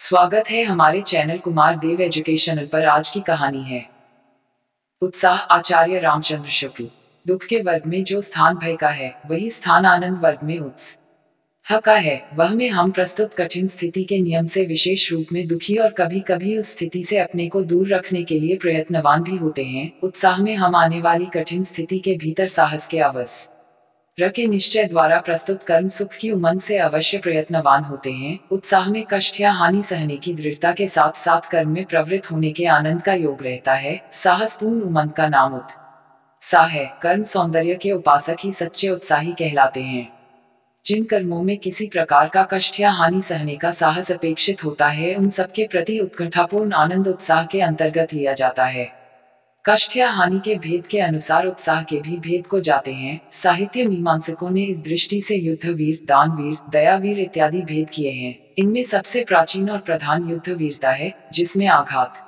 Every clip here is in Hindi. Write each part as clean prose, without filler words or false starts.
स्वागत है हमारे चैनल कुमार देव एजुकेशनल पर। आज की कहानी है उत्साह। आचार्य रामचंद्र शुक्ल। दुख के वर्ग में जो स्थान भय का है, वही स्थान आनंद वर्ग में उत्साह का है। वह में हम प्रस्तुत कठिन स्थिति के नियम से विशेष रूप में दुखी और कभी कभी उस स्थिति से अपने को दूर रखने के लिए प्रयत्नवान भी होते हैं। उत्साह में हम आने वाली कठिन स्थिति के भीतर साहस के अवसर के निश्चय द्वारा प्रस्तुत कर्म सुख की उमंग से अवश्य प्रयत्नवान होते हैं। उत्साह में कष्ट या हानि सहने की दृढ़ता के साथ साथ कर्म में प्रवृत्त होने के आनंद का योग रहता है। साहसपूर्ण उमंग का नाम उत्साह है। कर्म सौंदर्य के उपासक ही सच्चे उत्साही कहलाते हैं। जिन कर्मों में किसी प्रकार का कष्ट या हानि सहने का साहस अपेक्षित होता है, उन सबके प्रति उत्कंठापूर्ण आनंद उत्साह के अंतर्गत लिया जाता है। कष्ट या हानि के भेद के अनुसार उत्साह के भी भेद को जाते हैं। साहित्य मीमांसकों ने इस दृष्टि से युद्धवीर, दानवीर, दयावीर इत्यादि भेद किए हैं। इनमें सबसे प्राचीन और प्रधान युद्ध वीरता है, जिसमें आघात,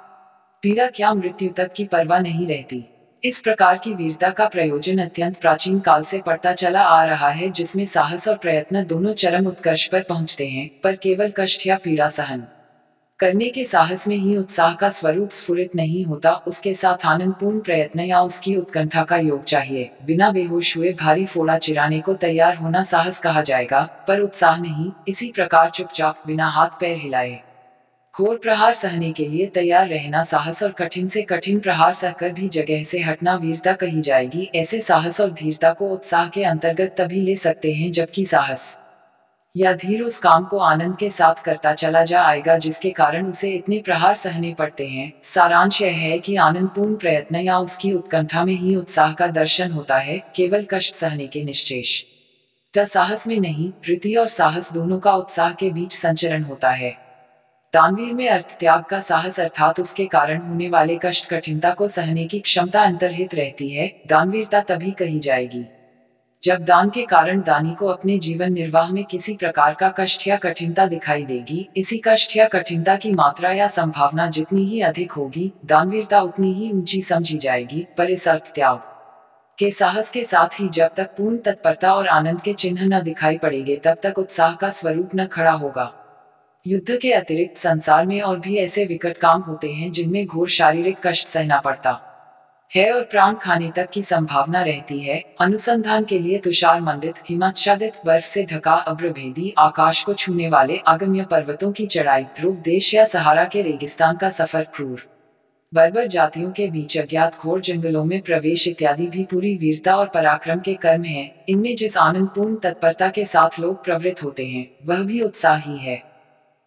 पीड़ा क्या मृत्यु तक की परवाह नहीं रहती। इस प्रकार की वीरता का प्रयोजन अत्यंत प्राचीन काल से पड़ता चला आ रहा है, जिसमें साहस और प्रयत्न दोनों चरम उत्कर्ष पर पहुंचते हैं, पर केवल कष्ट या पीड़ा सहन करने के साहस में ही उत्साह का स्वरूप स्फुरित नहीं होता, उसके साथ आनंदपूर्ण प्रयत्न या उसकी उत्कंठा का योग चाहिए। बिना बेहोश हुए भारी फोड़ा चिराने को तैयार होना साहस कहा जाएगा, पर उत्साह नहीं। इसी प्रकार चुपचाप बिना हाथ पैर हिलाए घोर प्रहार सहने के लिए तैयार रहना साहस, और कठिन से कठिन प्रहार सहकर भी जगह से हटना वीरता कही जाएगी। ऐसे साहस और धीरता को उत्साह के अंतर्गत तभी ले सकते हैं जबकि साहस या धीर उस काम को आनंद के साथ करता चला जाएगा जिसके कारण उसे इतने प्रहार सहने पड़ते हैं। सारांश यह है कि आनंदपूर्ण प्रयत्न या उसकी उत्कंठा में ही उत्साह का दर्शन होता है, केवल कष्ट सहने के निश्चेष साहस में नहीं। प्रीति और साहस दोनों का उत्साह के बीच संचरण होता है। दानवीर में अर्थ त्याग का साहस अर्थात उसके कारण होने वाले कष्ट कठिनता को सहने की क्षमता अंतर्हित रहती है। दानवीरता तभी कही जाएगी जब दान के कारण दानी को अपने जीवन निर्वाह में किसी प्रकार का कष्ट या कठिनता दिखाई देगी। इसी कष्ट या कठिनता की मात्रा या संभावना जितनी ही अधिक होगी, दानवीरता उतनी ही ऊंची समझी जाएगी। पर इस अर्थ त्याग के साहस के साथ ही जब तक पूर्ण तत्परता और आनंद के चिन्ह न दिखाई पड़ेंगे, तब तक उत्साह का स्वरूप न खड़ा होगा। युद्ध के अतिरिक्त संसार में और भी ऐसे विकट काम होते हैं जिनमें घोर शारीरिक कष्ट सहना पड़ता है और प्राण खाने तक की संभावना रहती है। अनुसंधान के लिए तुषार मंडित, हिमाच्छादित, बर्फ से ढका अभ्रभेदी आकाश को छूने वाले आगम्य पर्वतों की चढ़ाई, ध्रुव देश या सहारा के रेगिस्तान का सफर, क्रूर बर्बर जातियों के बीच अज्ञात घोर जंगलों में प्रवेश इत्यादि भी पूरी वीरता और पराक्रम के कर्म हैं। इनमें जिस आनंदपूर्ण तत्परता के साथ लोग प्रवृत्त होते हैं, वह भी उत्साह ही है।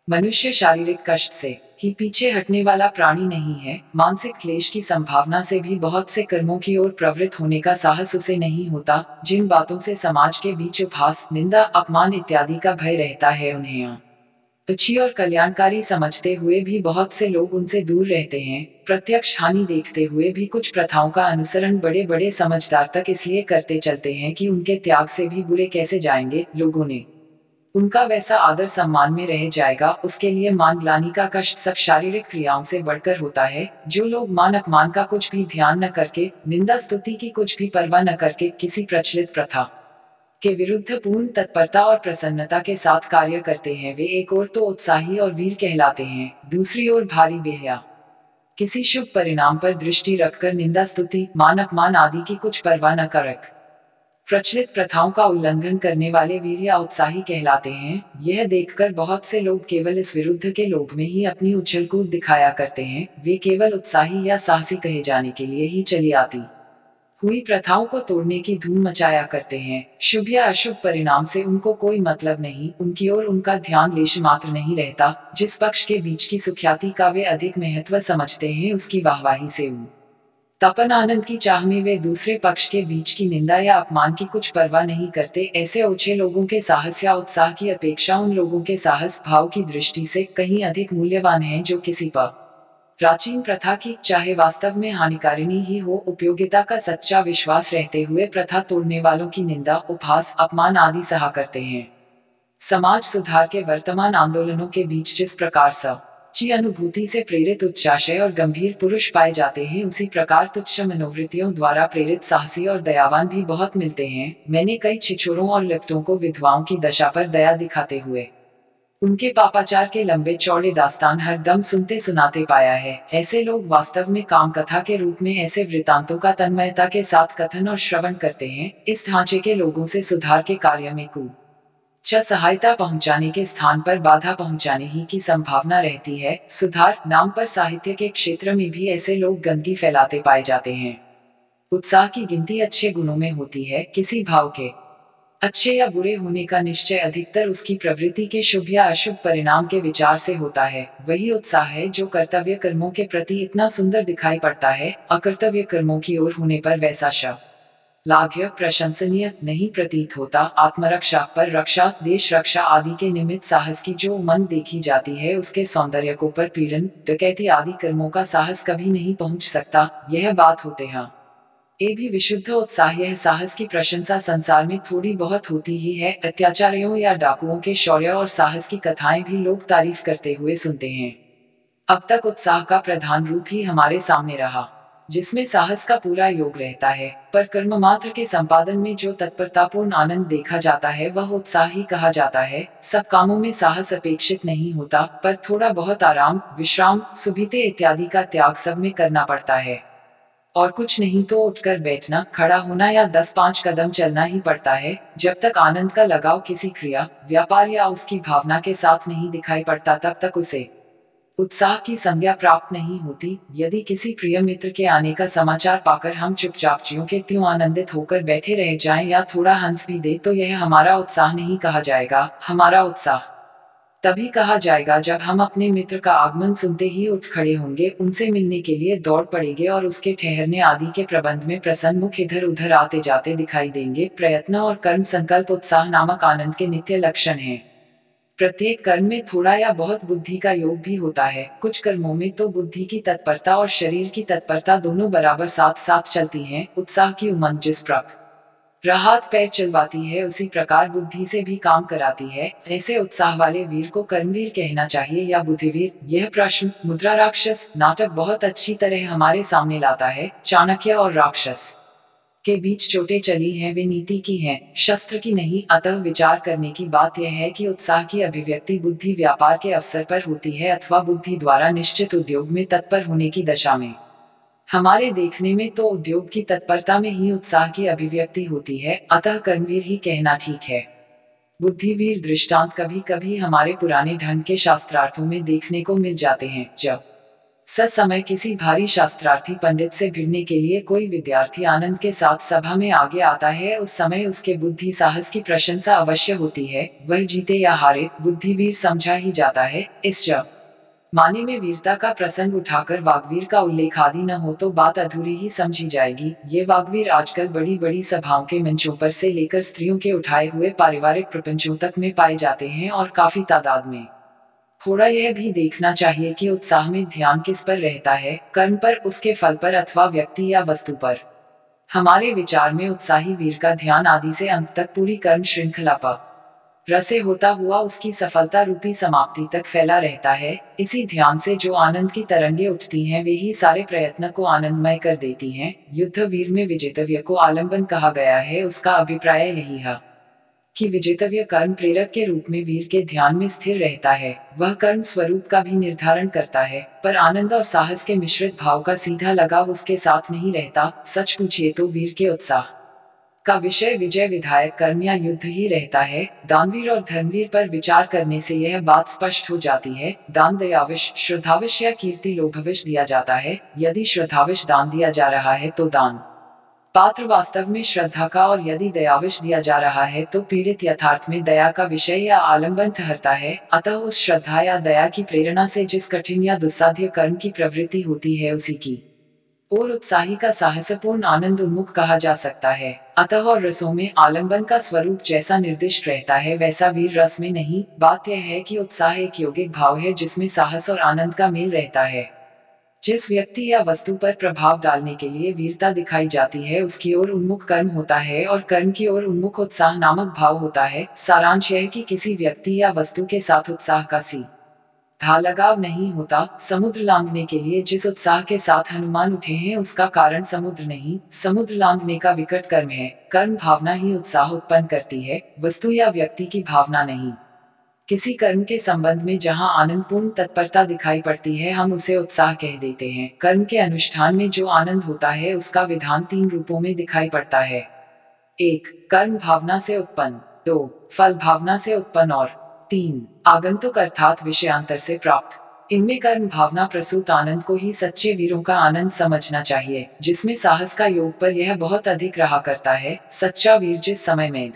मनुष्य शारीरिक कष्ट से ही पीछे हटने वाला प्राणी नहीं है। मानसिक क्लेश की संभावना से भी बहुत से कर्मों की ओर प्रवृत्त होने का साहस उसे नहीं होता। जिन बातों से समाज के बीच उपहास, निंदा, अपमान इत्यादि का भय रहता है, उन्हें अच्छी और कल्याणकारी समझते हुए भी बहुत से लोग उनसे दूर रहते हैं। प्रत्यक्ष हानि देखते हुए भी कुछ प्रथाओं का अनुसरण बड़े बड़े समझदार तक इसलिए करते चलते हैं कि उनके त्याग से भी बुरे कैसे जाएंगे, लोगों ने उनका वैसा आदर सम्मान में रह जाएगा। उसके लिए मान ग्लानि का कष्ट सब शारीरिक क्रियाओं से बढ़कर होता है। जो लोग मान अपमान का कुछ भी ध्यान न करके, निंदा स्तुति की कुछ भी परवाह न करके किसी प्रचलित प्रथा के विरुद्ध पूर्ण तत्परता और प्रसन्नता के साथ कार्य करते हैं, वे एक ओर तो उत्साही और वीर कहलाते हैं, दूसरी ओर भारी बेहया किसी शुभ परिणाम पर दृष्टि रखकर निंदा स्तुति, मान अपमान आदि की कुछ परवाह न कर प्रचलित प्रथाओं का उल्लंघन करने वाले वीर या उत्साही कहलाते हैं। यह देखकर बहुत से लोग केवल इस विरुद्ध के लोभ में ही अपनी उछल कूद दिखाया करते हैं। वे केवल उत्साही या साहसी कहे जाने के लिए ही चली आती हुई प्रथाओं को तोड़ने की धूम मचाया करते हैं। शुभ या अशुभ परिणाम से उनको कोई मतलब नहीं, उनकी ओर उनका ध्यान लेश मात्र नहीं रहता। जिस पक्ष के बीच की सुख्याति का वे अधिक महत्व समझते हैं, उसकी वाहवाही से तपन आनंद की चाह में वे दूसरे पक्ष के बीच की निंदा या अपमान की कुछ परवाह नहीं करते। ऐसे ओछे लोगों के साहस या उत्साह की अपेक्षा उन लोगों के साहस भाव की दृष्टि से कहीं अधिक मूल्यवान हैं जो किसी पर प्राचीन प्रथा की, चाहे वास्तव में हानिकारिणी ही हो, उपयोगिता का सच्चा विश्वास रहते हुए प्रथा तोड़ने वालों की निंदा, उपहास, अपमान आदि सहा करते हैं। समाज सुधार के वर्तमान आंदोलनों के बीच जिस प्रकार सच्ची अनुभूति से प्रेरित उच्चाशय और गंभीर पुरुष पाए जाते हैं, उसी प्रकार तुच्छ मनोवृत्तियों द्वारा प्रेरित साहसी और दयावान भी बहुत मिलते हैं। मैंने कई छिछोरों और लिप्तों को विधवाओं की दशा पर दया दिखाते हुए उनके पापाचार के लंबे चौड़े दास्तान हर दम सुनते सुनाते पाया है। ऐसे लोग वास्तव में काम कथा के रूप में ऐसे वृतांतों का तन्मयता के साथ कथन और श्रवण करते हैं। इस ढांचे के लोगों से सुधार के कार्य में सहायता पहुंचाने के स्थान पर बाधा पहुंचाने ही की संभावना रहती है। सुधार नाम पर साहित्य के क्षेत्र में भी ऐसे लोग गंदगी फैलाते पाए जाते हैं। उत्साह की गिनती अच्छे गुणों में होती है। किसी भाव के अच्छे या बुरे होने का निश्चय अधिकतर उसकी प्रवृत्ति के शुभ या अशुभ परिणाम के विचार से होता है। वही उत्साह है जो कर्तव्य कर्मों के प्रति इतना सुंदर दिखाई पड़ता है, अकर्तव्य कर्मों की ओर होने पर वैसा श्लाघ्य प्रशंसनीय नहीं प्रतीत होता। आत्मरक्षा, पर रक्षा, देश रक्षा आदि के निमित्त साहस की जो उमंग देखी जाती है, उसके सौंदर्य को पर पीड़न, डकैती आदि कर्मों का साहस कभी नहीं पहुंच सकता। यह बात होते हैं ये भी विशुद्ध उत्साह। यह साहस की प्रशंसा संसार में थोड़ी बहुत होती ही है। अत्याचारियों या डाकुओं के शौर्य और साहस की कथाएं भी लोग तारीफ करते हुए सुनते हैं। अब तक उत्साह का प्रधान रूप ही हमारे सामने रहा, जिसमें साहस का पूरा योग रहता है। पर कर्म मात्र के संपादन में जो तत्परतापूर्ण आनंद देखा जाता है वह उत्साह ही कहा जाता है। सब कामों में साहस अपेक्षित नहीं होता, पर थोड़ा बहुत आराम, विश्राम, सुविधा इत्यादि का त्याग सब में करना पड़ता है। और कुछ नहीं तो उठकर बैठना, खड़ा होना या 10-5 कदम चलना ही पड़ता है। जब तक आनंद का लगाव किसी क्रिया, व्यापार या उसकी भावना के साथ नहीं दिखाई पड़ता, तब तक उसे उत्साह की संज्ञा प्राप्त नहीं होती। यदि किसी प्रिय मित्र के आने का समाचार पाकर हम चुपचाप ज्यों के त्यों आनंदित होकर बैठे रह जाएं या थोड़ा हंस भी दे, तो यह हमारा उत्साह नहीं कहा जाएगा। हमारा उत्साह तभी कहा जाएगा जब हम अपने मित्र का आगमन सुनते ही उठ खड़े होंगे, उनसे मिलने के लिए दौड़ पड़ेंगे और उसके ठहरने आदि के प्रबंध में प्रसन्न मुख इधर उधर आते जाते दिखाई देंगे। प्रयत्न और कर्म संकल्प उत्साह नामक आनंद के नित्य लक्षण हैं। प्रत्येक कर्म में थोड़ा या बहुत बुद्धि का योग भी होता है। कुछ कर्मों में तो बुद्धि की तत्परता और शरीर की तत्परता दोनों बराबर साथ साथ चलती हैं। उत्साह की उमंग जिस प्रकार हाथ पैर चलवाती है, उसी प्रकार बुद्धि से भी काम कराती है। ऐसे उत्साह वाले वीर को कर्मवीर कहना चाहिए या बुद्धिवीर? यह प्रश्न मुद्रा राक्षस नाटक बहुत अच्छी तरह हमारे सामने लाता है। चाणक्य और राक्षस के बीच चोटें चली हैं, वे नीति की हैं, शस्त्र की नहीं। अतः विचार करने की बात यह है कि उत्साह की अभिव्यक्ति बुद्धि व्यापार के अवसर पर होती है अथवा बुद्धि द्वारा निश्चित उद्योग में तत्पर होने की दशा में। हमारे देखने में तो उद्योग की तत्परता में ही उत्साह की अभिव्यक्ति होती है, अतः कर्मवीर ही कहना ठीक है। बुद्धिवीर दृष्टांत कभी कभी हमारे पुराने ढंग के शास्त्रार्थों में देखने को मिल जाते हैं। जब समय किसी भारी शास्त्रार्थी पंडित से भिड़ने के लिए कोई विद्यार्थी आनंद के साथ सभा में आगे आता है, उस समय उसके बुद्धि साहस की प्रशंसा अवश्य होती है। वह जीते या हारे, बुद्धिवीर समझा ही जाता है। इस माने में वीरता का प्रसंग उठाकर वाग्वीर का उल्लेख आदि न हो तो बात अधूरी ही समझी जाएगी। ये वाग्वीर आजकल बड़ी बड़ी सभाओं के मंचों पर से लेकर स्त्रियों के उठाए हुए पारिवारिक प्रपंचों तक में पाए जाते हैं और काफी तादाद में। थोड़ा यह भी देखना चाहिए कि उत्साह में ध्यान किस पर रहता है, कर्म पर, उसके फल पर अथवा व्यक्ति या वस्तु पर। हमारे विचार में उत्साही वीर का ध्यान आदि से अंत तक पूरी कर्म श्रृंखला पर रसे होता हुआ उसकी सफलता रूपी समाप्ति तक फैला रहता है। इसी ध्यान से जो आनंद की तरंगे उठती हैं, वे ही सारे प्रयत्न को आनंदमय कर देती हैं। युद्ध वीर में विजेतव्य को आलंबन कहा गया है। उसका अभिप्राय यही है कि विजेतव्य कर्म प्रेरक के रूप में वीर के ध्यान में स्थिर रहता है। वह कर्म स्वरूप का भी निर्धारण करता है, पर आनंद और साहस के मिश्रित भाव का सीधा लगाव उसके साथ नहीं रहता। सच पूछिए तो वीर के उत्साह का विषय विजय विधायक कर्म या युद्ध ही रहता है। दानवीर और धर्मवीर पर विचार करने से यह बात स्पष्ट हो जाती है। दान दयाविश, श्रद्धाविश या कीर्ति लोभविश दिया जाता है। यदि श्रद्धाविश दान दिया जा रहा है तो दान पात्र वास्तव में श्रद्धा का, और यदि दयाविश दिया जा रहा है तो पीड़ित यथार्थ में दया का विषय या आलंबन ठहरता है। अतः उस श्रद्धा या दया की प्रेरणा से जिस कठिन या दुस्साध्य कर्म की प्रवृत्ति होती है, उसी की और उत्साही का साहसपूर्ण आनंद उन्मुख कहा जा सकता है। अतः और रसों में आलंबन का स्वरूप जैसा निर्दिष्ट रहता है, वैसा वीर रस में नहीं। बात यह है कि उत्साह एक यौगिक भाव है जिसमें साहस और आनंद का मेल रहता है। जिस व्यक्ति या वस्तु पर प्रभाव डालने के लिए वीरता दिखाई जाती है, उसकी ओर उन्मुख कर्म होता है और कर्म की ओर उन्मुख उत्साह नामक भाव होता है। सारांश यह कि किसी व्यक्ति या वस्तु के साथ उत्साह का सीधा लगाव नहीं होता। समुद्र लांघने के लिए जिस उत्साह के साथ हनुमान उठे हैं, उसका कारण समुद्र नहीं, समुद्र लांघने का विकट कर्म है। कर्म भावना ही उत्साह उत्पन्न करती है, वस्तु या व्यक्ति की भावना नहीं। किसी कर्म के संबंध में जहाँ आनंदपूर्ण तत्परता दिखाई पड़ती है हम उसे उत्साह कह देते हैं। कर्म के अनुष्ठान में जो आनंद होता है उसका विधान 3 रूपों में दिखाई पड़ता है। 1. कर्म भावना से उत्पन्न। 2. फल भावना से उत्पन्न और 3. आगंतुक अर्थात विषयांतर से प्राप्त। इनमें कर्म भावना प्रसूत आनंद को ही सच्चे वीरों का आनंद समझना चाहिए, जिसमें साहस का योग पर यह बहुत अधिक रहा करता है। सच्चा वीर जिस समय मेद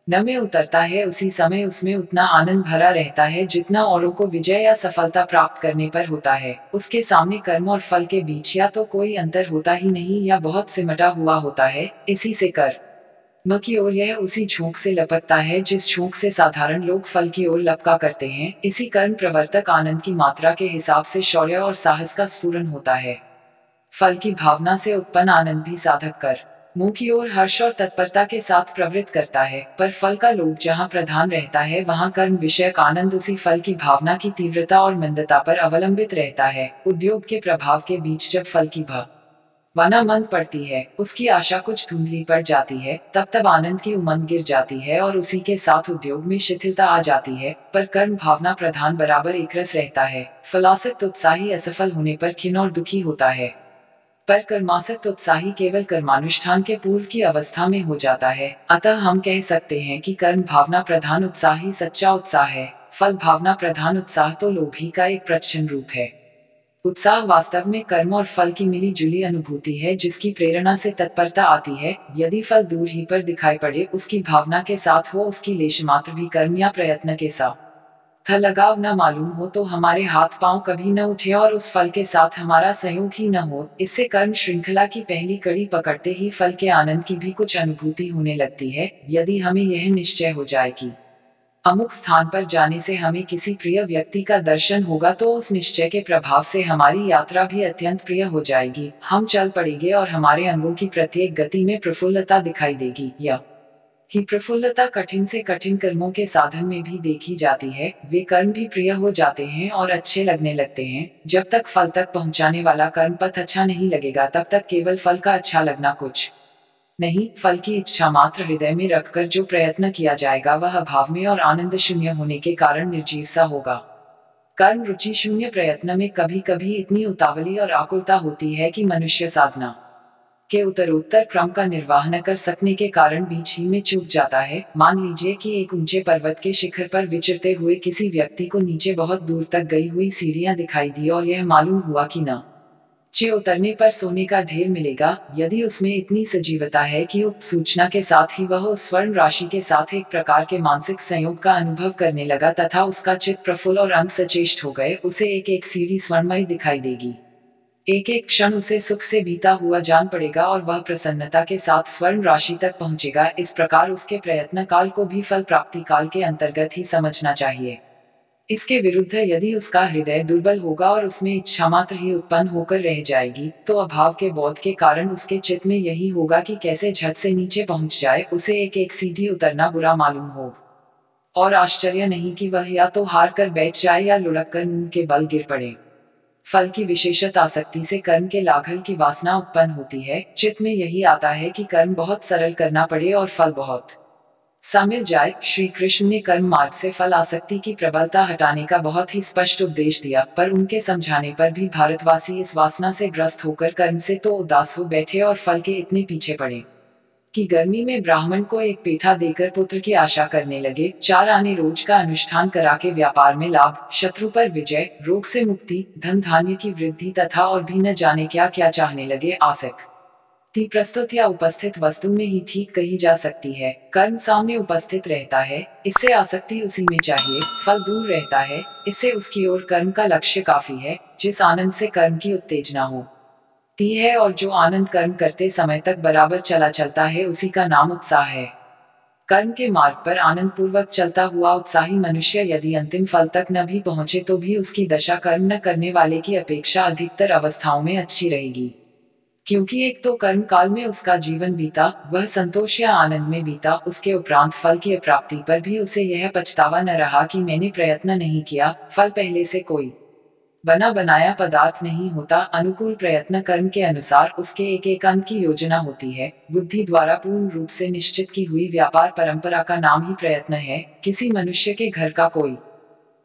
न में उतरता है उसी समय उसमें उतना आनंद भरा रहता है जितना औरों को विजय या सफलता प्राप्त करने पर होता है। उसके सामने कर्म और फल के बीच या तो कोई अंतर होता ही नहीं या बहुत सिमटा हुआ होता है। इसी से कर्म की ओर यह उसी झोंक से लपकता है जिस झोंक से साधारण लोग फल की ओर लपका करते हैं। इसी कर्म प्रवर्तक आनंद की मात्रा के हिसाब से शौर्य और साहस का स्फुरन होता है। फल की भावना से उत्पन्न आनंद भी साधक कर मुंह की ओर हर्ष और तत्परता के साथ प्रवृत्त करता है, पर फल का लोभ जहाँ प्रधान रहता है वहाँ कर्म विषयक आनंद उसी फल की भावना की तीव्रता और मंदता पर अवलंबित रहता है। उद्योग के प्रभाव के बीच जब फल की भावना मंद पड़ती है, उसकी आशा कुछ धुंधली पड़ जाती है, तब आनंद की उमंग गिर जाती है और उसी के साथ उद्योग में शिथिलता आ जाती है। पर कर्म भावना प्रधान बराबर एकरस रहता है। फलासक्त उत्साही असफल होने पर खिन्न और दुखी होता है, पर कर्मासक्त उत्साही केवल कर्मानुष्ठान के पूर्व की अवस्था में हो जाता है। अतः हम कह सकते हैं कि कर्म भावना प्रधान उत्साह ही सच्चा उत्साह है। फल भावना प्रधान उत्साह तो लोभी का एक प्रच्छन्न रूप है। उत्साह वास्तव में कर्म और फल की मिली जुली अनुभूति है जिसकी प्रेरणा से तत्परता आती है। यदि फल दूर ही पर दिखाई पड़े, उसकी भावना के साथ हो, उसकी लेश मात्र भी कर्म या प्रयत्न के साथ लगाव न मालूम हो, तो हमारे हाथ पांव कभी न उठे और उस फल के साथ हमारा संयोग ही न हो, इससे कर्म श्रृंखला की पहली कड़ी पकड़ते ही फल के आनंद की भी कुछ अनुभूति होने लगती है। यदि हमें यह निश्चय हो जाए कि अमुक स्थान पर जाने से हमें किसी प्रिय व्यक्ति का दर्शन होगा, तो उस निश्चय के प्रभाव से हमारी यात्रा भी अत्यंत प्रिय हो जाएगी। हम चल पड़ेंगे और हमारे अंगों की प्रत्येक गति में प्रफुल्लता दिखाई देगी। यह ही प्रफुल्लता कठिन से कठिन कर्मों के साधन में भी देखी जाती है। वे कर्म भी प्रिय हो जाते हैं और अच्छे लगने लगते हैं। जब तक फल तक पहुंचाने वाला कर्म पथ अच्छा नहीं लगेगा, तब तक केवल फल का अच्छा लगना कुछ नहीं। फल की इच्छा मात्र हृदय में रखकर जो प्रयत्न किया जाएगा वह अभाव में और आनंद शून्य होने के कारण निर्जीव सा होगा। कर्म रुचि शून्य प्रयत्न में कभी कभी इतनी उतावली और आकुलता होती है कि मनुष्य साधना के उत्तरोत्तर क्रम का निर्वाह न कर सकने के कारण बीच ही में चूक जाता है। मान लीजिए कि एक ऊंचे पर्वत के शिखर पर विचरते हुए किसी व्यक्ति को नीचे बहुत दूर तक गई हुई सीढ़ियां दिखाई दी और यह मालूम हुआ कि नीचे उतरने पर सोने का ढेर मिलेगा। यदि उसमें इतनी सजीवता है कि उक्त सूचना के साथ ही वह उस स्वर्ण राशि के साथ एक प्रकार के मानसिक संयोग का अनुभव करने लगा तथा उसका चित्त प्रफुल्ल और अंग सचेष्ट हो गए, उसे एक एक सीढ़ी स्वर्णमयी दिखाई देगी। एक एक क्षण उसे सुख से बीता हुआ जान पड़ेगा और वह प्रसन्नता के साथ स्वर्ण राशि तक पहुंचेगा। इस प्रकार उसके प्रयत्न काल को भी फल प्राप्ति काल के अंतर्गत ही समझना चाहिए। इसके विरुद्ध यदि उसका हृदय दुर्बल होगा और उसमें इच्छा मात्र ही उत्पन्न होकर रह जाएगी, तो अभाव के बोध के कारण उसके चित्त में यही होगा कि कैसे झट से नीचे पहुंच जाए। उसे एक एक सीढ़ी उतरना बुरा मालूम हो और आश्चर्य नहीं कि वह या तो हार कर बैठ जाए या लुढ़क कर मुंह के बल गिर पड़े। फल की विशेषत आसक्ति से कर्म के लाघल की वासना उत्पन्न होती है। चित्त में यही आता है कि कर्म बहुत सरल करना पड़े और फल बहुत सा मिल जाए। श्री कृष्ण ने कर्म मार्ग से फल आसक्ति की प्रबलता हटाने का बहुत ही स्पष्ट उपदेश दिया, पर उनके समझाने पर भी भारतवासी इस वासना से ग्रस्त होकर कर्म से तो उदास हो बैठे और फल के इतने पीछे पड़े कि गर्मी में ब्राह्मण को एक पेठा देकर पुत्र की आशा करने लगे। 4 आने रोज का अनुष्ठान करा के व्यापार में लाभ, शत्रु पर विजय, रोग से मुक्ति, धन धान्य की वृद्धि तथा और भी न जाने क्या क्या चाहने लगे। आसक्ति प्रस्तुत या उपस्थित वस्तु में ही ठीक कही जा सकती है। कर्म सामने उपस्थित रहता है, इससे आसक्ति उसी में चाहिए। फल दूर रहता है, इससे उसकी ओर कर्म का लक्ष्य काफी है। जिस आनंद से कर्म की उत्तेजना हो ती है और जो आनंद कर्म करते समय तक बराबर चला चलता है, उसी का नाम उत्साह है। कर्म के मार्ग पर आनंद पूर्वक चलता हुआ उत्साही मनुष्य यदि अंतिम फल तक न भी पहुंचे तो भी उसकी दशा कर्म न करने वाले की अपेक्षा अधिकतर अवस्थाओं में अच्छी रहेगी, क्योंकि एक तो कर्म काल में उसका जीवन बीता, वह संतोष या आनंद में बीता। उसके उपरांत फल की अप्राप्ति पर भी उसे यह पछतावा न रहा कि मैंने प्रयत्न नहीं किया, फल पहले से कोई बना बनाया पदार्थ नहीं होता। अनुकूल प्रयत्न कर्म के अनुसार उसके एक एक अंग की योजना होती है। बुद्धि द्वारा पूर्ण रूप से निश्चित की हुई व्यापार परंपरा का नाम ही प्रयत्न है। किसी मनुष्य के घर का कोई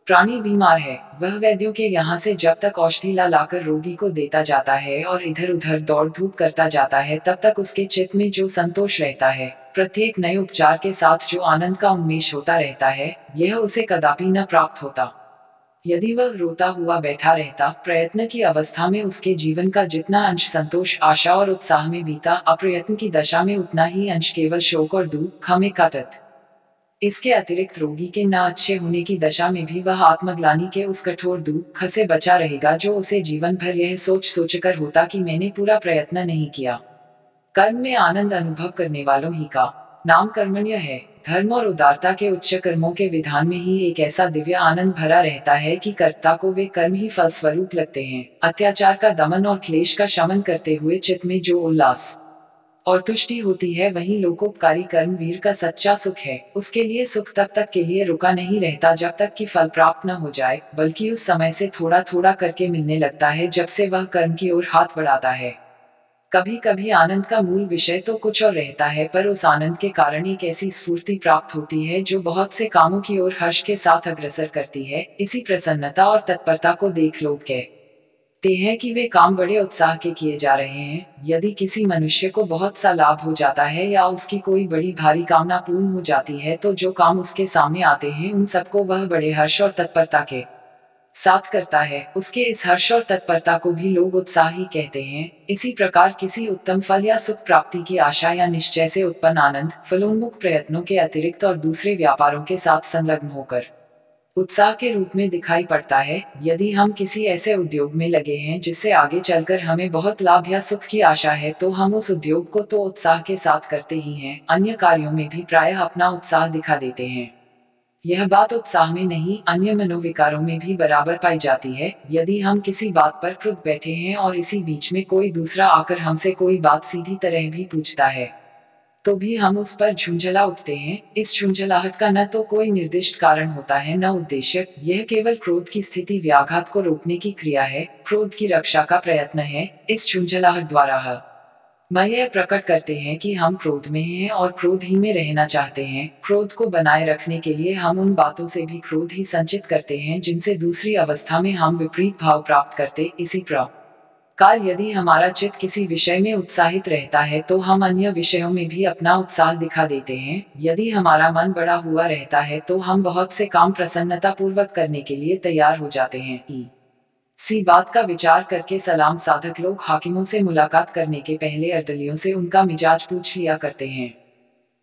प्राणी बीमार है, वह वैद्यों के यहाँ से जब तक औषधि ला लाकर रोगी को देता जाता है और इधर उधर दौड़ धूप करता जाता है, तब तक उसके चित्त में जो संतोष रहता है, प्रत्येक नए उपचार के साथ जो आनंद का उन्मेष होता रहता है, यह उसे कदापि न प्राप्त होता। यदि वह रोता हुआ बैठा रहता, प्रयत्न की अवस्था में उसके जीवन का जितना अंश संतोष, आशा और उत्साह में बीता, अप्रयत्न की दशा में उतना ही अंश केवल शोक और दुख में काटत। इसके अतिरिक्त रोगी के न अच्छे होने की दशा में भी वह आत्मग्लानि के उस कठोर दुख से बचा रहेगा जो उसे जीवन भर यह सोच सोचकर होता कि मैंने पूरा प्रयत्न नहीं किया। कर्म में आनंद अनुभव करने वालों ही का नाम कर्मण्य है। धर्म और उदारता के उच्च कर्मों के विधान में ही एक ऐसा दिव्य आनंद भरा रहता है कि कर्ता को वे कर्म ही फल स्वरूप लगते हैं। अत्याचार का दमन और क्लेश का शमन करते हुए चित्त में जो उल्लास और तुष्टि होती है, वही लोकोपकारी कर्म वीर का सच्चा सुख है। उसके लिए सुख तब तक के लिए रुका नहीं रहता जब तक कि फल प्राप्त न हो जाए, बल्कि उस समय से थोड़ा थोड़ा करके मिलने लगता है जब से वह कर्म की ओर हाथ बढ़ाता है। कभी कभी आनंद का मूल विषय तो कुछ और रहता है, पर उस आनंद के कारण एक ऐसी स्फूर्ति प्राप्त होती है जो बहुत से कामों की ओर हर्ष के साथ अग्रसर करती है। इसी प्रसन्नता और तत्परता को देख लोग कहते हैं कि वे काम बड़े उत्साह के किए जा रहे हैं। यदि किसी मनुष्य को बहुत सा लाभ हो जाता है या उसकी कोई बड़ी भारी कामना पूर्ण हो जाती है, तो जो काम उसके सामने आते हैं उन सबको वह बड़े हर्ष और तत्परता के साथ करता है। उसके इस हर्ष और तत्परता को भी लोग उत्साह ही कहते हैं। इसी प्रकार किसी उत्तम फल या सुख प्राप्ति की आशा या निश्चय से उत्पन्न आनंद, फलोन्मुख प्रयत्नों के अतिरिक्त और दूसरे व्यापारों के साथ संलग्न होकर उत्साह के रूप में दिखाई पड़ता है। यदि हम किसी ऐसे उद्योग में लगे हैं जिससे आगे चलकर हमें बहुत लाभ या सुख की आशा है, तो हम उस उद्योग को तो उत्साह के साथ करते ही हैं, अन्य कार्यों में भी प्रायः अपना उत्साह दिखा देते हैं। यह बात उत्साह में नहीं, अन्य मनोविकारों में भी बराबर पाई जाती है। यदि हम किसी बात पर क्रुद्ध बैठे हैं और इसी बीच में कोई दूसरा आकर हमसे कोई बात सीधी तरह भी पूछता है, तो भी हम उस पर झुंझला उठते हैं। इस झुंझलाहट का न तो कोई निर्दिष्ट कारण होता है, न उद्देश्य। यह केवल क्रोध की स्थिति व्याघात को रोकने की क्रिया है, क्रोध की रक्षा का प्रयत्न है। इस झुंझलाहट द्वारा मैं यह प्रकट करते हैं कि हम क्रोध में हैं और क्रोध ही में रहना चाहते हैं। क्रोध को बनाए रखने के लिए हम उन बातों से भी क्रोध ही संचित करते हैं जिनसे दूसरी अवस्था में हम विपरीत भाव प्राप्त करते। इसी प्रकार यदि हमारा चित्त किसी विषय में उत्साहित रहता है, तो हम अन्य विषयों में भी अपना उत्साह दिखा देते हैं। यदि हमारा मन बड़ा हुआ रहता है, तो हम बहुत से काम प्रसन्नता पूर्वक करने के लिए तैयार हो जाते हैं। सी बात का विचार करके सलाम साधक लोग हाकिमों से मुलाकात करने के पहले अर्दलियों से उनका मिजाज पूछ लिया करते हैं।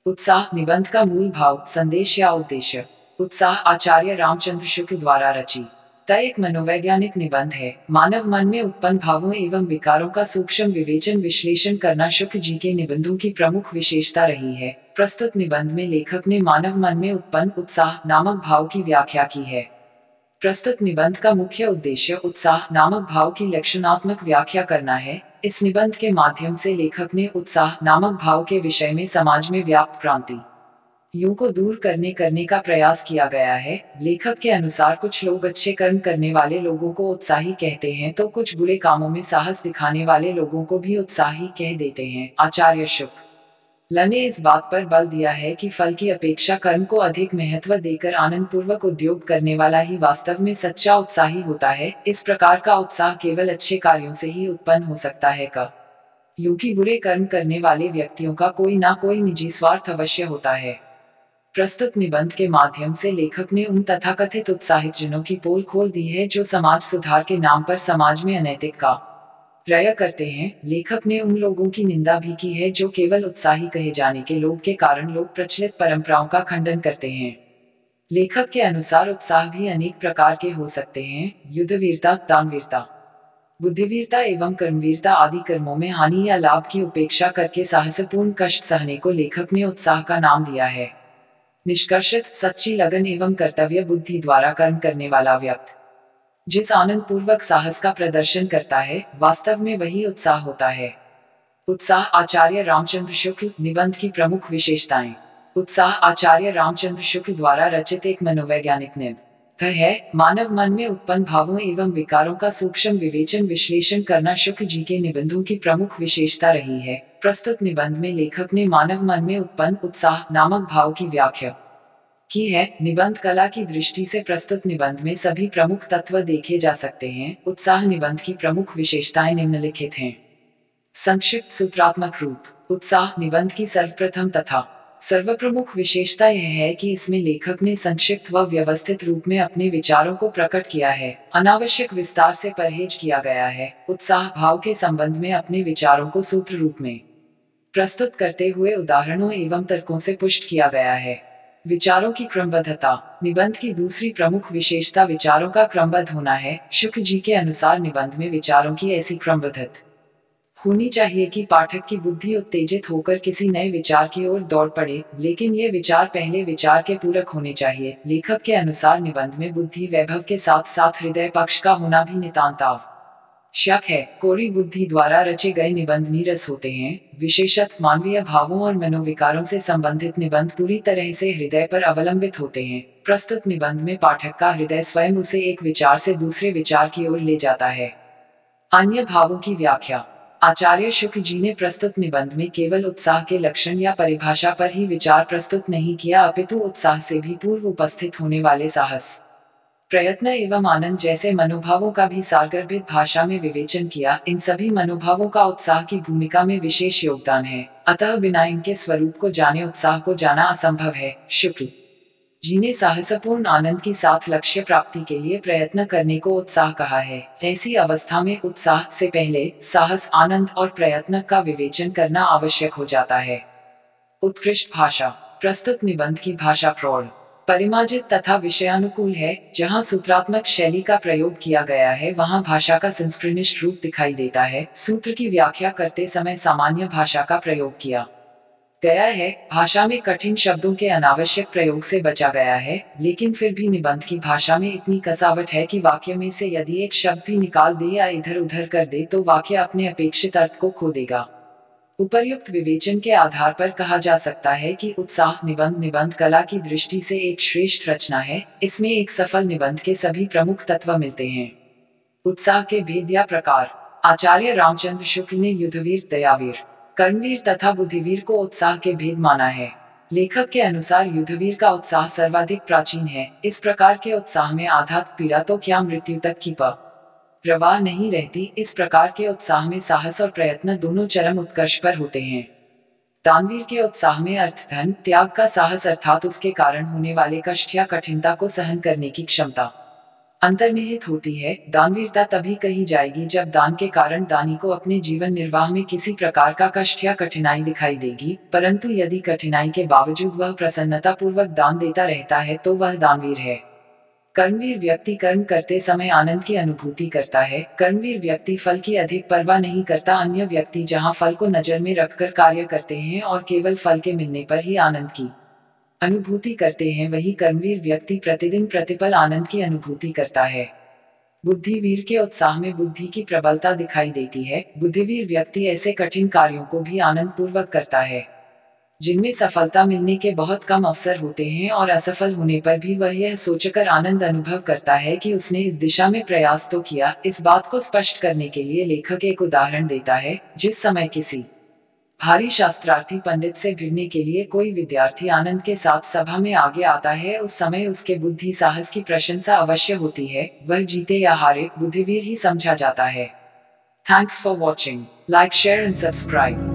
उत्साह निबंध का मूल भाव, संदेश या उद्देश्य। उत्साह आचार्य रामचंद्र शुक्ल द्वारा रचित एक मनोवैज्ञानिक निबंध है। मानव मन में उत्पन्न भावों एवं विकारों का सूक्ष्म विवेचन विश्लेषण करना शुक्ल जी के निबंधों की प्रमुख विशेषता रही है। प्रस्तुत निबंध में लेखक ने मानव मन में उत्पन्न उत्साह नामक भाव की व्याख्या की है। प्रस्तुत निबंध का मुख्य उद्देश्य उत्साह नामक भाव की लक्षणात्मक व्याख्या करना है। इस निबंध के माध्यम से लेखक ने उत्साह नामक भाव के विषय में समाज में व्याप्त क्रांति युं को दूर करने का प्रयास किया गया है। लेखक के अनुसार कुछ लोग अच्छे कर्म करने वाले लोगों को उत्साही कहते हैं, तो कुछ बुरे कामों में साहस दिखाने वाले लोगों को भी उत्साही कह देते हैं। आचार्य शुक्ल ने इस बात पर बल दिया है कि फल की अपेक्षा कर्म को अधिक महत्व देकर आनंद पूर्वक उद्योग करने वाला ही वास्तव में सच्चा उत्साही होता है। इस प्रकार का उत्साह केवल अच्छे कार्यों से ही उत्पन्न हो सकता है क्योंकि बुरे कर्म करने वाले व्यक्तियों का कोई ना कोई निजी स्वार्थ अवश्य होता है। प्रस्तुत निबंध के माध्यम से लेखक ने उन तथाकथित उत्साहित जनों की पोल खोल दी है जो समाज सुधार के नाम पर समाज में अनैतिक कार्य करते हैं। लेखक ने उन लोगों की निंदा भी की है जो केवल उत्साही कहे जाने के लोभ के कारण लोक प्रचलित परंपराओं का खंडन करते हैं। लेखक के अनुसार उत्साह भी अनेक प्रकार के हो सकते हैं। युद्धवीरता, दानवीरता, बुद्धिवीरता एवं कर्मवीरता आदि कर्मों में हानि या लाभ की उपेक्षा करके साहसपूर्ण कष्ट सहने को लेखक ने उत्साह का नाम दिया है। निष्कर्षत सच्ची लगन एवं कर्तव्य बुद्धि द्वारा कर्म करने वाला व्यक्ति जिस आनंद पूर्वक साहस का प्रदर्शन करता है, वास्तव में वही उत्साह होता है। उत्साह आचार्य रामचंद्र शुक्ल निबंध की प्रमुख विशेषताएं। उत्साह आचार्य रामचंद्र शुक्ल द्वारा रचित एक मनोवैज्ञानिक निबंध है मानव मन में उत्पन्न भावों एवं विकारों का सूक्ष्म विवेचन विश्लेषण करना शुक्ल जी के निबंधों की प्रमुख विशेषता रही है। प्रस्तुत निबंध में लेखक ने मानव मन में उत्पन्न उत्साह नामक भाव की व्याख्या की है। निबंध कला की दृष्टि से प्रस्तुत निबंध में सभी प्रमुख तत्व देखे जा सकते हैं। उत्साह निबंध की प्रमुख विशेषताएं निम्नलिखित हैं। संक्षिप्त सूत्रात्मक रूप। उत्साह निबंध की सर्वप्रथम तथा सर्वप्रमुख विशेषता यह है कि इसमें लेखक ने संक्षिप्त व व्यवस्थित रूप में अपने विचारों को प्रकट किया है। अनावश्यक विस्तार से परहेज किया गया है। उत्साह भाव के संबंध में अपने विचारों को सूत्र रूप में प्रस्तुत करते हुए उदाहरणों एवं तर्कों से पुष्ट किया गया है। विचारों की क्रमबद्धता। निबंध की दूसरी प्रमुख विशेषता विचारों का क्रमबद्ध होना है। शुक्ल जी के अनुसार निबंध में विचारों की ऐसी क्रमबद्धता होनी चाहिए कि पाठक की बुद्धि उत्तेजित होकर किसी नए विचार की ओर दौड़ पड़े, लेकिन ये विचार पहले विचार के पूरक होने चाहिए। लेखक के अनुसार निबंध में बुद्धि वैभव के साथ साथ हृदय पक्ष का होना भी नितांत आवश्यक है। कोरी बुद्धि द्वारा रचे गए निबंध नीरस होते हैं। विशेषतः मानवीय भावों और मनोविकारों से संबंधित निबंध पूरी तरह से हृदय पर अवलंबित होते हैं। प्रस्तुत निबंध में पाठक का हृदय स्वयं उसे एक विचार से दूसरे विचार की ओर ले जाता है। अन्य भावों की व्याख्या। आचार्य शुक्ल जी ने प्रस्तुत निबंध में केवल उत्साह के लक्षण या परिभाषा पर ही विचार प्रस्तुत नहीं किया, अपितु उत्साह से भी पूर्व उपस्थित होने वाले साहस, प्रयत्न एवं आनंद जैसे मनोभावों का भी सारगर्भित भाषा में विवेचन किया। इन सभी मनोभावों का उत्साह की भूमिका में विशेष योगदान है, अतः बिना इनके स्वरूप को जाने उत्साह को जाना असंभव है। शुक्ल जी ने साहसपूर्ण आनंद की साथ लक्ष्य प्राप्ति के लिए प्रयत्न करने को उत्साह कहा है। ऐसी अवस्था में उत्साह से पहले साहस, आनंद और प्रयत्न का विवेचन करना आवश्यक हो जाता है। उत्कृष्ट भाषा। प्रस्तुत निबंध की भाषा प्रौढ़, परिमार्जित तथा विषयानुकूल है। जहाँ सूत्रात्मक शैली का प्रयोग किया गया है, वहाँ भाषा का संस्कृतिनिष्ठ रूप दिखाई देता है। सूत्र की व्याख्या करते समय सामान्य भाषा का प्रयोग किया गया है। भाषा में कठिन शब्दों के अनावश्यक प्रयोग से बचा गया है, लेकिन फिर भी निबंध की भाषा में इतनी कसावट है कि वाक्य में से यदि एक शब्द भी निकाल दे या इधर उधर कर दे तो वाक्य अपने अपेक्षित अर्थ को खो देगा। उपर्युक्त विवेचन के आधार पर कहा जा सकता है कि उत्साह निबंध निबंध कला की दृष्टि से एक श्रेष्ठ रचना है। इसमें एक सफल निबंध के सभी प्रमुख तत्व मिलते हैं। उत्साह के भेद या प्रकार। आचार्य रामचंद्र शुक्ल ने युद्धवीर, दयावीर, कर्मवीर तथा बुद्धिवीर को उत्साह के भेद माना है। लेखक के अनुसार युद्धवीर का उत्साह सर्वाधिक प्राचीन है। इस प्रकार के उत्साह में आघात, पीड़ा तो क्या मृत्यु तक की परवाह नहीं रहती। इस प्रकार के उत्साह में साहस और प्रयत्न दोनों चरम उत्कर्ष पर होते हैं। दानवीर के उत्साह में अर्थ, धन, त्याग का साहस अर्थात उसके कारण होने वाले कष्ट या कठिनता को सहन करने की क्षमता अंतर्निहित होती है। दानवीरता तभी कही जाएगी जब दान के कारण दानी को अपने जीवन निर्वाह में किसी प्रकार का कष्ट या कठिनाई दिखाई देगी, परंतु यदि कठिनाई के बावजूद वह प्रसन्नता पूर्वक दान देता रहता है तो वह दानवीर है। कर्मवीर व्यक्ति कर्म करते समय आनंद की अनुभूति करता है। कर्मवीर व्यक्ति फल की अधिक परवाह नहीं करता। अन्य व्यक्ति जहां फल को नजर में रखकर कार्य करते हैं और केवल फल के मिलने पर ही आनंद की अनुभूति करते हैं, वही कर्मवीर व्यक्ति प्रतिदिन प्रतिपल आनंद की अनुभूति करता है। बुद्धिवीर के उत्साह में बुद्धि की प्रबलता दिखाई देती है। बुद्धिवीर व्यक्ति ऐसे कठिन कार्यों को भी आनंद पूर्वक करता है जिनमें सफलता मिलने के बहुत कम अवसर होते हैं, और असफल होने पर भी वह यह सोचकर आनंद अनुभव करता है कि उसने इस दिशा में प्रयास तो किया। इस बात को स्पष्ट करने के लिए लेखक एक उदाहरण देता है। जिस समय किसी भारी शास्त्रार्थी पंडित से भिड़ने के लिए कोई विद्यार्थी आनंद के साथ सभा में आगे आता है, उस समय उसके बुद्धि साहस की प्रशंसा अवश्य होती है। वह जीते या हारे बुद्धिवीर ही समझा जाता है। Thanks for watching. Like, share and subscribe.